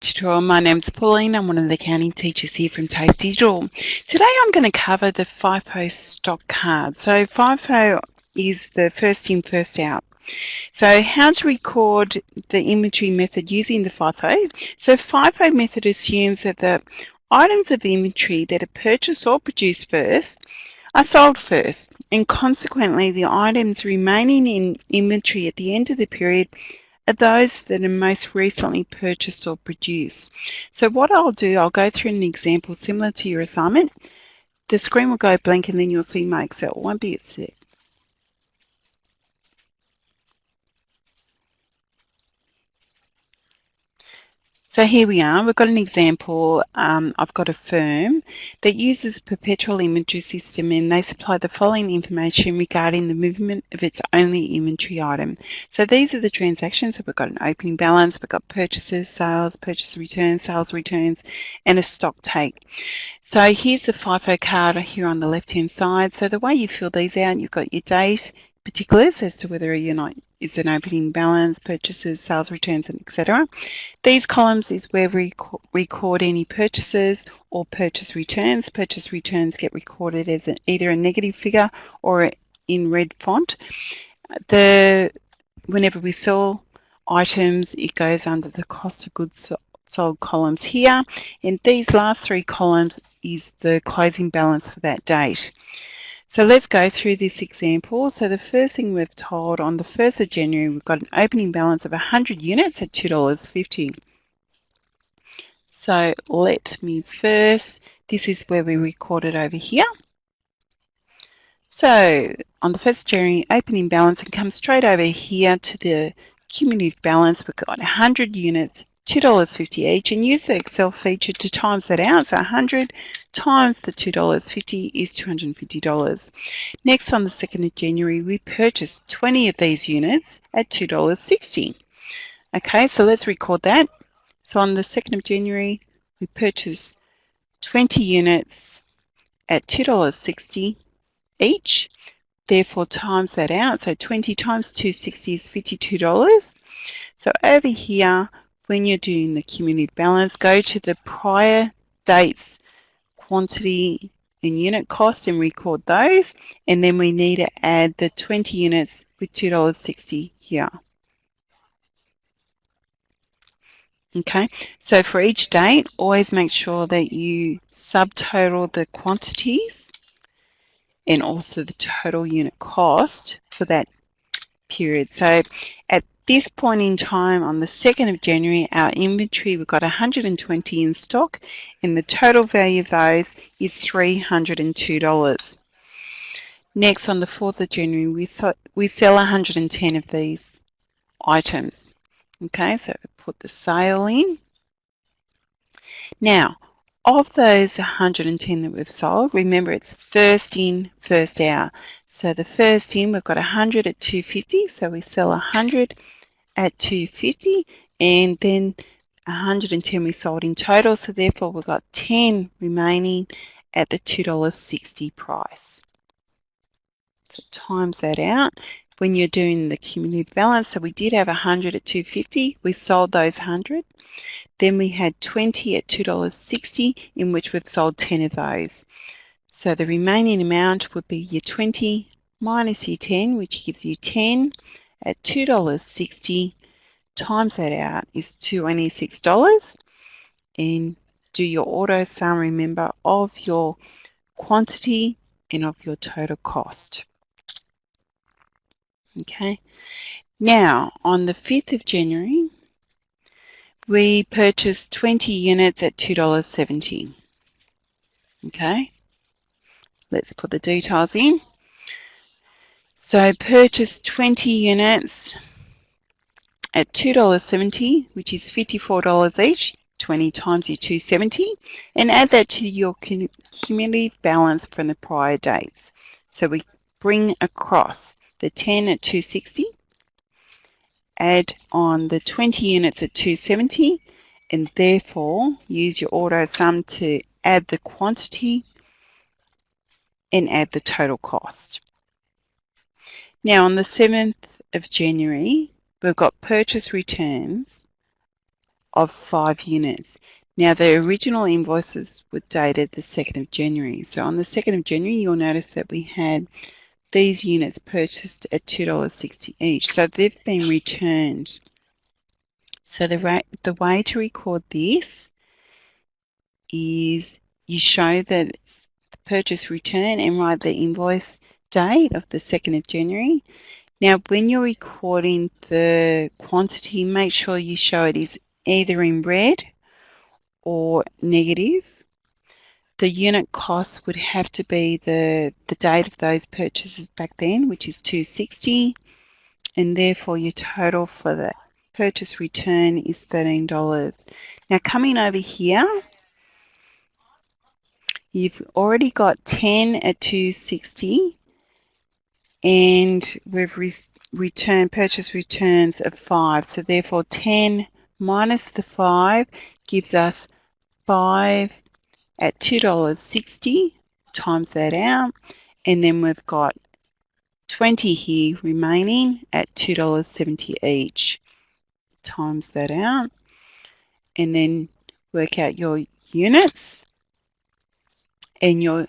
tutorial. My name's Pauline. I'm one of the accounting teachers here from TAFE Digital. Today I'm going to cover the FIFO stock card. So FIFO is the first in, first out. So how to record the inventory method using the FIFO. So FIFO method assumes that the items of inventory that are purchased or produced first are sold first, and consequently the items remaining in inventory at the end of the period are those that are most recently purchased or produced. So what I'll do, I'll go through an example similar to your assignment. The screen will go blank and then you'll see my Excel. It won't be a sec. So here we are, we've got an example. I've got a firm that uses perpetual inventory system, and they supply the following information regarding the movement of its only inventory item. So these are the transactions. So we've got an opening balance, we've got purchases, sales, purchase returns, sales returns, and a stock take. So here's the FIFO card here on the left-hand side. So the way you fill these out, you've got your date, particulars as to whether it's an opening balance, purchases, sales returns, and etc. These columns is where we record any purchases or purchase returns. Purchase returns get recorded as either a negative figure or in red font. Whenever we sell items, it goes under the cost of goods sold columns here, and these last three columns is the closing balance for that date. So let's go through this example. So the first thing we've told, on the 1st of January, we've got an opening balance of 100 units at $2.50. So let me first, this is where we record it over here. So on the 1st of January, opening balance, and come straight over here to the cumulative balance. We've got 100 units, $2.50 each, and use the Excel feature to times that out. So 100 times the $2.50 is $250. Next, on the 2nd of January, we purchased 20 of these units at $2.60. Okay, so let's record that. So on the 2nd of January, we purchased 20 units at $2.60 each. Therefore, times that out. So 20 times $2.60 is $52. So over here, when you're doing the cumulative balance, go to the prior dates, quantity and unit cost, and record those. And then we need to add the 20 units with $2.60 here. Okay, so for each date, always make sure that you subtotal the quantities and also the total unit cost for that period. So at this point in time, on the 2nd of January, our inventory, we've got 120 in stock, and the total value of those is $302. Next, on the 4th of January, we sell 110 of these items. Okay, so put the sale in. Now, of those 110 that we've sold, remember it's first in, first out. So the first in, we've got 100 at $2.50, so we sell 100 at $2.50, and then 110 we sold in total, so therefore we've got 10 remaining at the $2.60 price. So times that out. When you're doing the cumulative balance, so we did have 100 at $2.50, we sold those 100. Then we had 20 at $2.60, in which we've sold 10 of those. So the remaining amount would be your 20 minus your 10, which gives you 10 at $2.60. Times that out is $26. And do your auto sum, remember, of your quantity and of your total cost. Okay. Now, on the 5th of January, we purchased 20 units at $2.70. Okay. Let's put the details in. So purchased 20 units at $2.70, which is $54 each, 20 times your $2.70, and add that to your cumulative balance from the prior dates. So we bring across the 10 at $2.60, add on the 20 units at $2.70, and therefore use your auto sum to add the quantity and add the total cost. Now on the 7th of January, we've got purchase returns of 5 units. Now, the original invoices were dated the 2nd of January. So on the 2nd of January, you'll notice that we had these units purchased at $2.60 each. So they've been returned. So the way to record this is you show that it's the purchase return and write the invoice date of the 2nd of January. Now, when you're recording the quantity, make sure you show it is either in red or negative. The unit cost would have to be the date of those purchases back then, which is $2.60, and therefore your total for the purchase return is $13. Now, coming over here, you've already got 10 at $2.60, and we've returned purchase returns of 5. So therefore 10 minus the 5 gives us 5 at $2.60, times that out, and then we've got 20 here remaining at $2.70 each, times that out, and then work out your units and your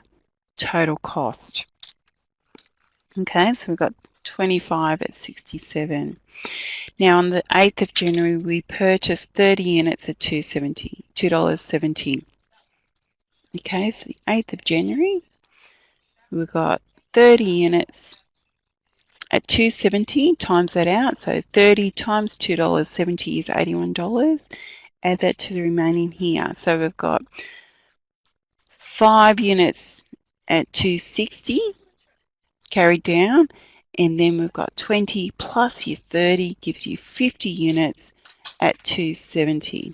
total cost. Okay, so we've got 25 at 67. Now on the 8th of January, we purchased 30 units at $2.70. Okay, so the 8th of January, we've got 30 units at $2.70, times that out. So 30 times $2.70 is $81. Add that to the remaining here. So we've got 5 units at $2.60 carried down, and then we've got 20 plus your 30 gives you 50 units at $2.70.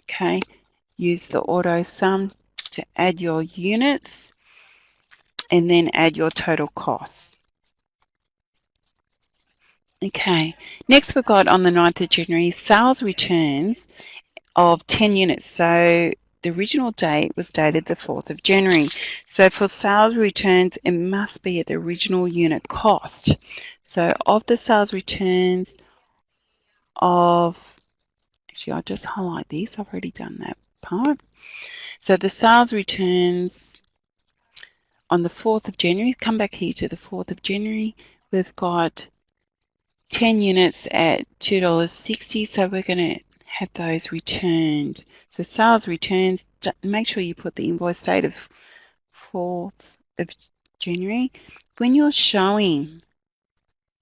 Okay, use the auto sum to add your units and then add your total costs. Okay, next we've got on the 9th of January sales returns of 10 units. So the original date was dated the 4th of January. So for sales returns, it must be at the original unit cost. So of the sales returns of, actually I'll just highlight this, I've already done that part. So the sales returns on the 4th of January, come back here to the 4th of January, we've got 10 units at $2.60, so we're going to have those returned. So sales returns, make sure you put the invoice date of 4th of January. When you're showing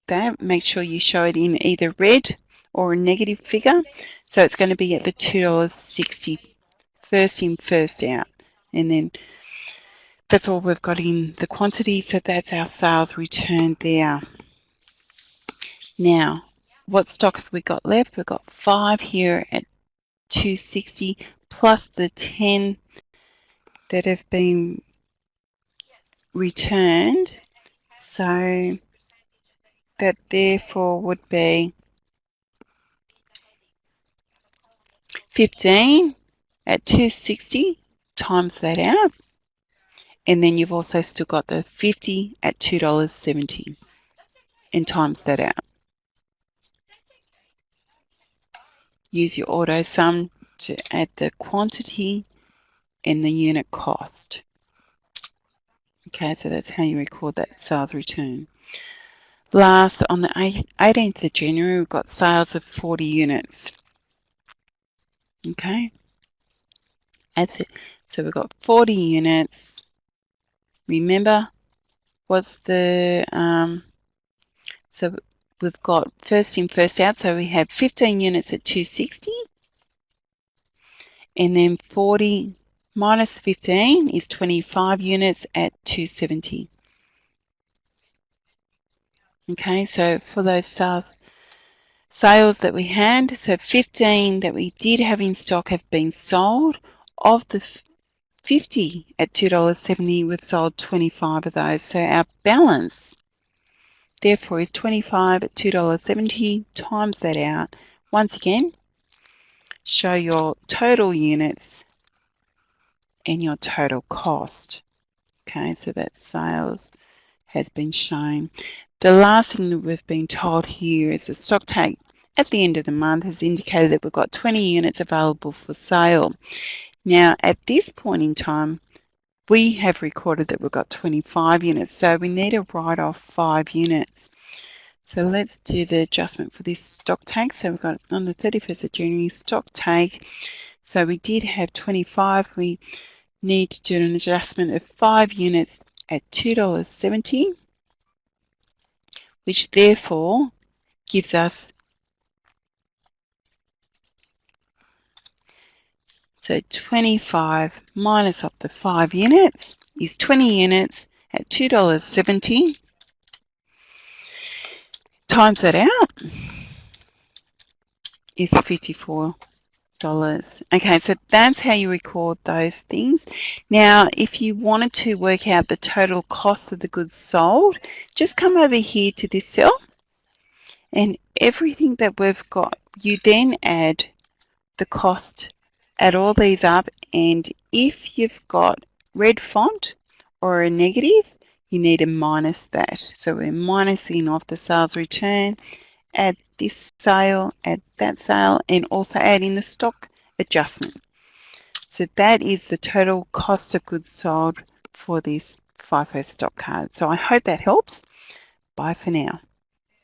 that, make sure you show it in either red or a negative figure. So it's going to be at the $2.60, first in, first out. And then that's all we've got in the quantity, so that's our sales return there. Now, what stock have we got left? We've got 5 here at $2.60 plus the 10 that have been returned. So that therefore would be 15 at $2.60, times that out. And then you've also still got the 50 at $2.70 and times that out. Use your auto sum to add the quantity and the unit cost. Okay, so that's how you record that sales return. Last, on the 18th of January, we've got sales of 40 units. Okay, that's it. So we've got 40 units. Remember, what's the, so we've got first in, first out, so we have 15 units at $2.60, and then 40 minus 15 is 25 units at $2.70. Okay, so for those sales that we had, so 15 that we did have in stock have been sold. Of the 50 at $2.70, we've sold 25 of those. So our balance, therefore, is 25 at $2.70, times that out. Once again, show your total units and your total cost. Okay, so that sales has been shown. The last thing that we've been told here is the stock take at the end of the month has indicated that we've got 20 units available for sale. Now, at this point in time, we have recorded that we've got 25 units, so we need to write off 5 units. So let's do the adjustment for this stock take. So we've got on the 31st of January stock take. So we did have 25. We need to do an adjustment of 5 units at $2.70, which therefore gives us, so 25 minus off the 5 units is 20 units at $2.70. Times that out is $54. Okay, so that's how you record those things. Now, if you wanted to work out the total cost of the goods sold, just come over here to this cell, and everything that we've got, you then add the cost, add all these up, and if you've got red font or a negative, you need to minus that. So we're minusing off the sales return, add this sale, add that sale, and also add in the stock adjustment. So that is the total cost of goods sold for this FIFO stock card. So I hope that helps. Bye for now.